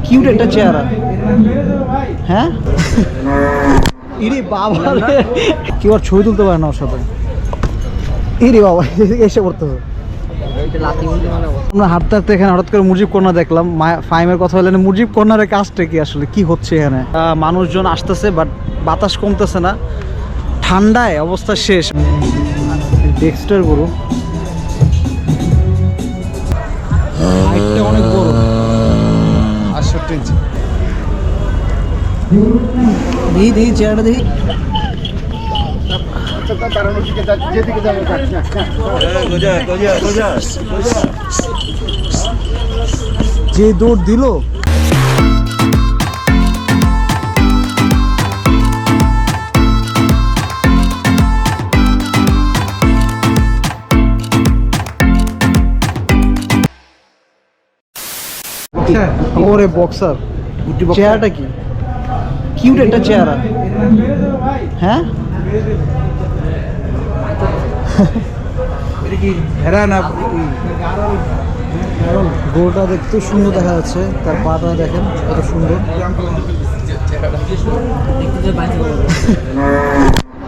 Cute একটা চেহারা। হ্যাঁ ইরে বাবা কেউ আর ছবি তুলতে পারে না ওর সাথে। ইরে বাবা এসে পড়তেছে। আমরা হাঁটতে হাঁটতে এখানে হঠাৎ করে মুজিব কর্নার দেখলাম। ফাইমের কথা বললেন, মুজিব কর্নারের কাজটা কি আসলে কি হচ্ছে এখানে? মানুষজন আসতেছে বাট বাতাস কমতেছে না, ঠান্ডায় অবস্থা শেষ। ডেক্সটার গরু হাইটটা অনেক বড়, 68 ইঞ্চি। দেখি দেখি চেহারাটা দেখি। যে দৌড় দিল ওরে বক্সার। চেহারাটা কি কিউট একটা চেহারা। হ্যাঁ গরুটা দেখতে সুন্দর দেখা যাচ্ছে, তার পাটা দেখেন কত সুন্দর।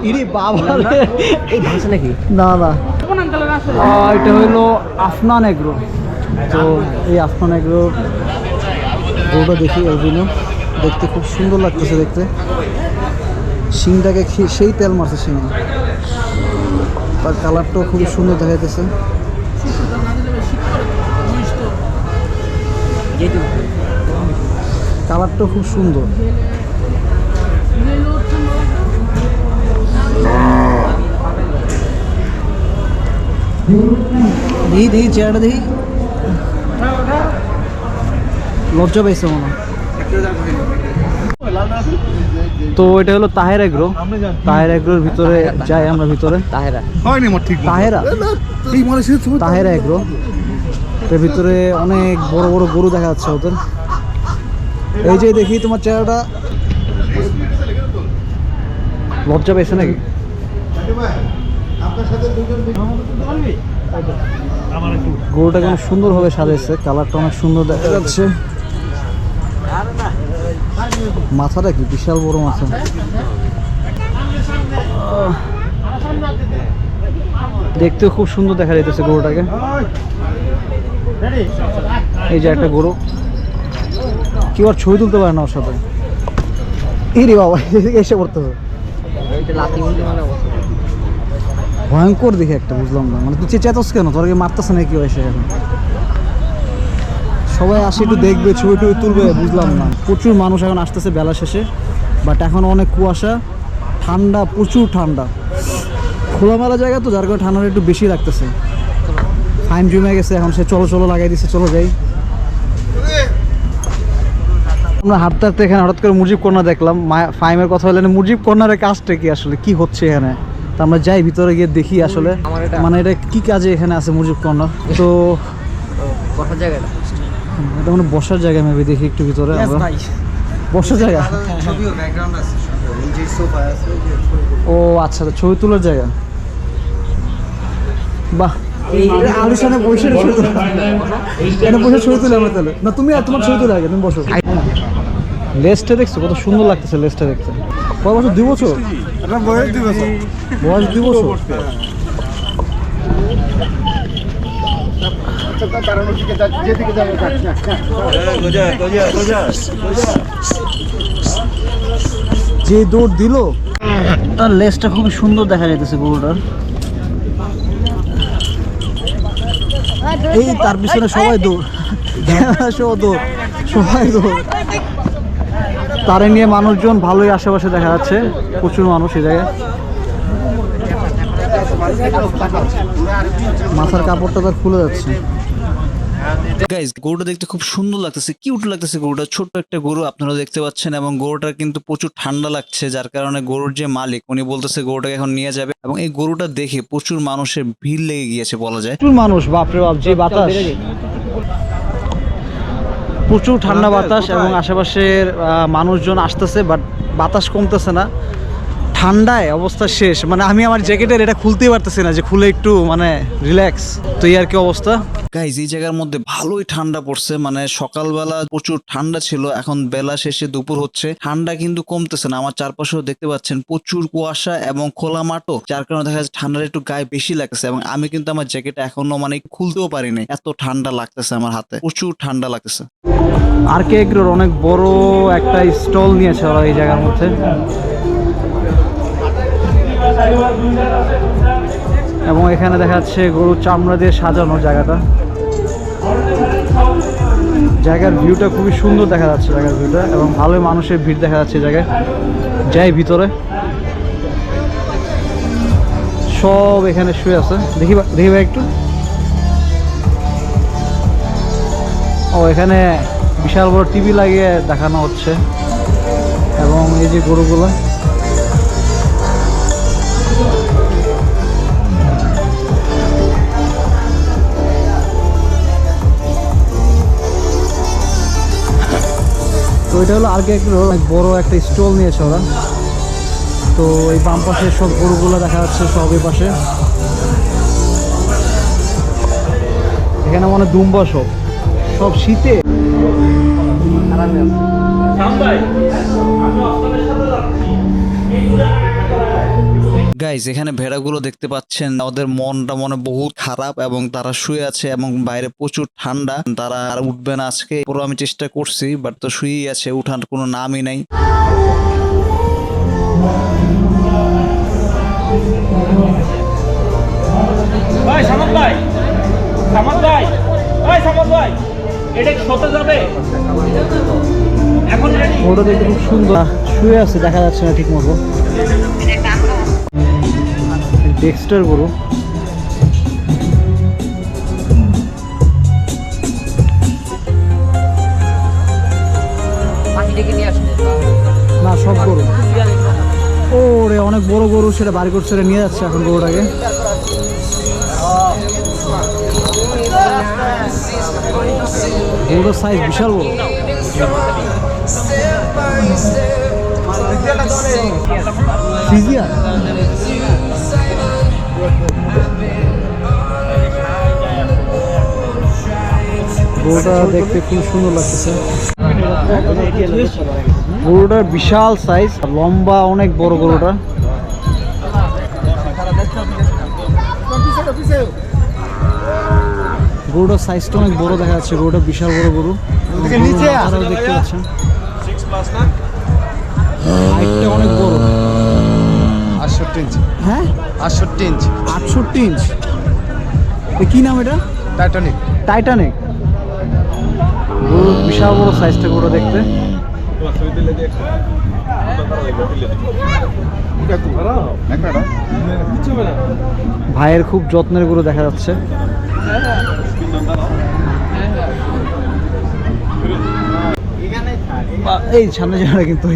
ইরে বাবা এই ভাষা নাকি? না না, এটা হইলো আফনান এগ্রো। তো এই আফনান এগ্রো গরুটা দেখি অরিজিনাল, দেখতে খুব সুন্দর লাগতেছে দেখতে। শিংটাকে সেই তেল মারছে শিঙে, তার কালারটাও খুবই সুন্দর দেখা যাচ্ছে। কালারটাও খুব সুন্দর। দেখি দেখি চেহারাটা দেখি। লজ্জা পাইছে মনে হয়। তো এটা হলো তাহের এগ্রো। তাহের এগ্রোর ভিতরে যাই আমরা, ভিতরে তাহেরা এগ্রো। এর ভিতরে অনেক বড় বড় গরু দেখা যাচ্ছে ওদের। এই যে দেখি তোমার চেহারাটা, লজ্জা পেয়েছে নাকি? গরুটা কেমন সুন্দরভাবে সাজাইছে, কালারটা অনেক সুন্দর দেখা যাচ্ছে। মাথাটা কি বিশাল বড় মাথা। দেখতেও খুব সুন্দর দেখা যাইতেছে গরুটাকে। এই যে একটা গরু, কেউ আর ছবি তুলতে পারে না ওর সাথে। ইরে বাবা এসে পড়তেছে। ভয়ঙ্কর দেখে একটা, বুঝলাম না মানে তুই চেঁচাতস কেন? তোর মারতেছে না কেউ এসে? এখন সবাই আসে একটু দেখবে, ছবি টবি তুলবে, বুঝলাম না। প্রচুর মানুষ এখন আসতেছে বেলা শেষে, বাট এখন অনেক কুয়াশা, ঠান্ডা, প্রচুর ঠান্ডা। খোলামেলা জায়গা তো, যার কারণে ঠান্ডাটা একটু বেশি লাগতেছে। ফাইম জমে গেছে, এখন সে চলো চলো লাগাই দিচ্ছে, চলো যাই। আমরা হাঁটতে হাঁটতে এখানে হঠাৎ করে মুজিব কর্নার দেখলাম। ফাইমের কথা বললেন, মুজিব কর্নারের কাজটা কি আসলে কি হচ্ছে এখানে? তো আমরা যাই ভিতরে গিয়ে দেখি আসলে মানে এটা কি কাজে এখানে আছে মুজিব কর্নার। তো বসার জায়গাটা, এটা মানে বসার জায়গা মেবি, দেখি একটু ভিতরে বসার জায়গা। ও আচ্ছা, ছবি তোলার জায়গা। বাহ, আলিশানে বসে ছবি তুলে, এটা বসে ছবি তুলে আমরা তাহলে। না তুমি আর তোমার ছবি তুলে আগে, তুমি বসো। লেজটা দেখছো কত সুন্দর লাগতেছে, লেজটা দেখতে। কয় বছর? 2 বছর? বয়স 2 বছর। বয়স 2 বছর। যে দৌড় দিল, তার লেজটা খুবই সুন্দর দেখা যাইতেছে গরুটার। এই তার পিছনে সবাই দৌড়, সবাই দৌড়। তারে নিয়ে মানুষজন ভালোই আশেপাশে দেখা যাচ্ছে, প্রচুর মানুষ এই জায়গায়। মাথার কাপড়টা তার খুলে যাচ্ছে। গাইস, গরুটা দেখতে খুব সুন্দর লাগতেছে, কিউট লাগতেছে গরুটা। ছোট্ট একটা গরু আপনারা দেখতে পাচ্ছেন, এবং গরুটার কিন্তু প্রচুর ঠান্ডা লাগছে, যার কারণে গরুর যে মালিক উনি বলতেছে গরুটাকে এখন নিয়ে যাবে। এবং এই গরুটা দেখে প্রচুর মানুষের ভিড় লেগে গিয়েছে বলা যায়। প্রচুর মানুষ, বাপরে বাপ, যে বাতাস, প্রচুর ঠান্ডা বাতাস, এবং আশেপাশের মানুষজন আসতেছে বাট বাতাস কমতেছে না, ঠান্ডায় অবস্থা শেষ, মানে আমি আমার জ্যাকেটের এটা খুলতেই পারতেছি না, যে খুলে একটু মানে রিল্যাক্স। তো এই আর কি অবস্থা গাইজ। এই জায়গার মধ্যে ভালোই ঠান্ডা পড়ছে, মানে সকালবেলা প্রচুর ঠান্ডা ছিল, এখন বেলা শেষে দুপুর হচ্ছে, ঠান্ডা কিন্তু কমতেছে না। আমার চারপাশেও দেখতে পাচ্ছেন প্রচুর কুয়াশা এবং খোলা মাঠও, যার কারণে দেখা যাচ্ছে ঠান্ডাটা একটু গায়ে বেশি লাগতেছে। এবং আমি কিন্তু আমার জ্যাকেট এখনো মানে খুলতেও পারিনি, এত ঠান্ডা লাগতেছে আমার হাতে, প্রচুর ঠান্ডা লাগতেছে। আর কে এগ্রোর অনেক বড় একটা স্টল নিয়েছে ওরা এই জায়গার মধ্যে, এবং এখানে দেখা যাচ্ছে গরুর চামড়া দিয়ে সাজানো জায়গাটা। জায়গার ভিউটা খুবই সুন্দর দেখা যাচ্ছে, জায়গার ভিউটা, এবং ভালোই মানুষের ভিড় দেখা যাচ্ছে জায়গায়। যাই ভিতরে, সব এখানে শুয়ে আছে। দেখি ভাই একটু। ও এখানে বিশাল বড় টিভি লাগিয়ে দেখানো হচ্ছে, এবং এই যে গরুগুলো, তো এটা হলো আর কে অনেক বড় একটা স্টল নিয়েছে ওরা। তো এই বাম পাশে সব গরুগুলো দেখা যাচ্ছে, সব এই পাশে এখানে মানে দুম্বা সব শীতে। গাইজ এখানে ভেড়াগুলো দেখতে পাচ্ছেন, ওদের মনটা মনে বহুত খারাপ এবং তারা শুয়ে আছে, এবং বাইরে প্রচুর ঠান্ডা, তারা আর উঠবে না আজকে। পুরো আমি চেষ্টা করছি, বাট তো শুয়েই আছে, উঠার কোনো নামই নাই। ওটা দেখতে খুব সুন্দর, শুয়ে আছে, দেখা যাচ্ছে না ঠিক মতো। ডেক্সটার গরু, না সব গরু। ওরে অনেক বড় গরু, সেটা বাড়ি করছে, নিয়ে যাচ্ছে এখন গরুটাকে। গরুটার সাইজ বিশাল বড়। ফ্রিজিয়ান গরুটা দেখতে খুব সুন্দর লাগতেছে। গরুটার বিশাল সাইজ, লম্বা অনেক বড় গরুটা। গরুটার সাইজটা অনেক বড় দেখা যাচ্ছে, গরুটা বিশাল বড় গরু। দেখতে পাচ্ছেন হাইটটা অনেক বড়, 68 ইঞ্চি। হ্যাঁ 68 ইঞ্চি। 68 ইঞ্চ। কি নাম এটা? টাইটানিক। টাইটানিক। গরু বিশাল বড় সাইজটা গরু দেখতে। ভাইয়ের খুব যত্নের গরু দেখা যাচ্ছে। এই সামনে যাবে কিন্তু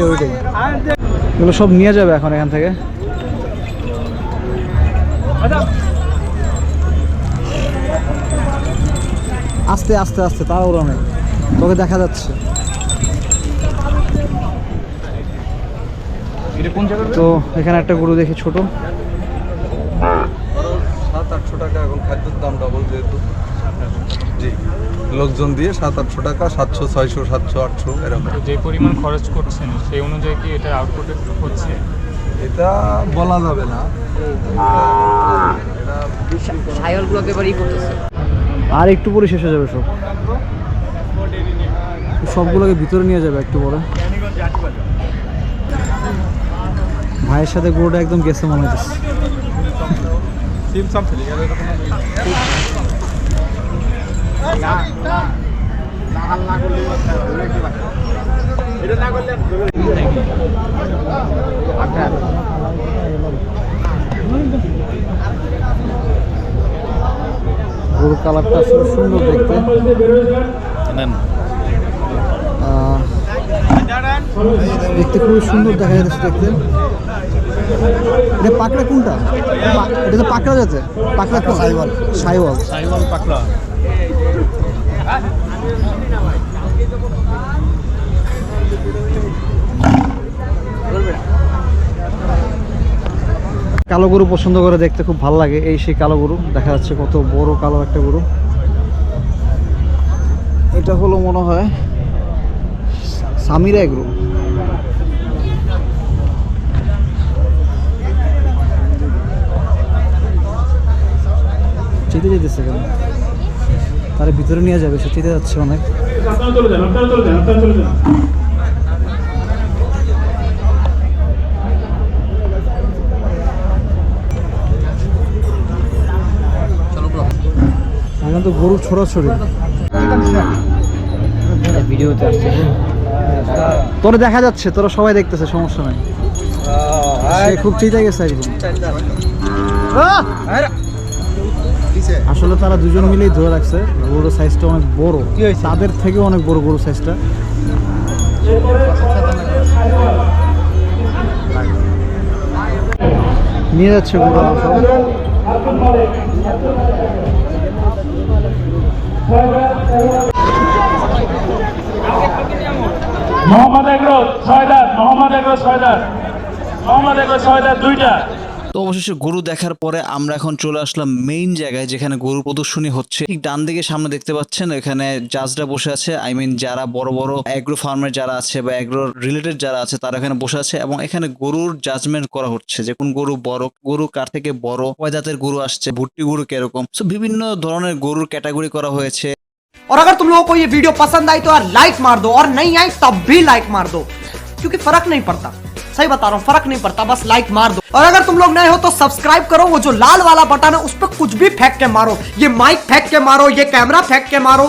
ওইটা এগুলো সব নিয়ে যাবে এখন এখান থেকে। আস্তে আস্তে আস্তে, তাড়াহুড়ো নেই, তোকে দেখা যাচ্ছে। তো এখানে একটা গরু দেখি ছোট, 700-800 টাকা এখন খাদ্যের দাম ডবল, যেহেতু জি লোকজন দিয়ে 700-800 টাকা, 700-600, 700-800 এরকম। যে পরিমাণ খরচ করছেন সেই অনুযায়ী কি এটা আউটপুট হচ্ছে? এটা বলা যাবে না, সাইকেলগুলোকে এবারই করতেছে। আর একটু পরে শেষ হয়ে যাবে সব, সবগুলোকে ভিতরে নিয়ে যাবে একটু পরে। ভাইয়ের সাথে গরুটা একদম গেছে মনে হচ্ছে। গরুর কালারটা আসলে সুন্দর দেখতে। দেখতে খুবই সুন্দর দেখা যাচ্ছে দেখতে। এটা পাকড়া কোনটা? এটা তো পাকড়া যাচ্ছে, পাকড়া সাইওয়াল। সাইওয়াল পাকড়া। কালো গরু পছন্দ করে, দেখতে খুব ভালো লাগে। এই সেই কালো গরু দেখা যাচ্ছে, কত বড় কালো একটা গরু। এটা হলো মনে হয় সামিরা এগ্রো। চেতে যেতেছে কেন? তার ভিতরে নিয়ে যাবে, সে চেতে যাচ্ছে অনেক। এখন তো গরু ছড়াছড়ি। ভিডিওতে আসছে। তোরা দেখা যাচ্ছে, তোরা সবাই দেখতেছে, সমস্যা নাই। সে খুব চিন্তা গেছে একদম। আসলে তারা দুজন মিলেই ধরে রাখছে, গরুর সাইজটা অনেক বড়, তাদের থেকে অনেক বড় গরুর সাইজটা। নিয়ে যাচ্ছে গরু সব। মোহাম্মদ এগ্রো 6 দাঁত, মোহাম্মদ এগ্রো 6 দাঁত, মোহাম্মদ এগ্রো 6 দাঁত 2টা। তো অবশেষে গরু দেখার পরে আমরা এখন চলে আসলাম মেইন জায়গায়, যেখানে গরু প্রদর্শনী হচ্ছে। ঠিক ডান দিকে সামনে দেখতে পাচ্ছেন, এখানে জাজরা বসে আছে। আই মিন যারা বড় বড় অ্যাগ্রো ফার্মের যারা আছে বা অ্যাগ্রো রিলেটেড যারা আছে, তারা এখানে বসে আছে এবং এখানে গরুর জাজমেন্ট করা হচ্ছে যে কোন গরু বড়, গরু কার থেকে বড়, কয় দাঁতের গরু আসছে, ভুট্টি গরু কিরকম। সো বিভিন্ন ধরনের গরুর ক্যাটাগরি করা হয়েছে। और अगर तुम लोगों को ये वीडियो पसंद आई तो यार लाइक मार दो, और नहीं आई तब भी लाइक मार दो, क्योंकि फर्क नहीं पड़ता। सही बता रहा हूँ, फर्क नहीं पड़ता, बस लाइक मार दो। और अगर तुम लोग नए हो तो सब्सक्राइब करो, वो जो लाल वाला बटन है उस पर कुछ भी फेंक के मारो, ये माइक फेंक के मारो, ये कैमरा फेंक के मारो।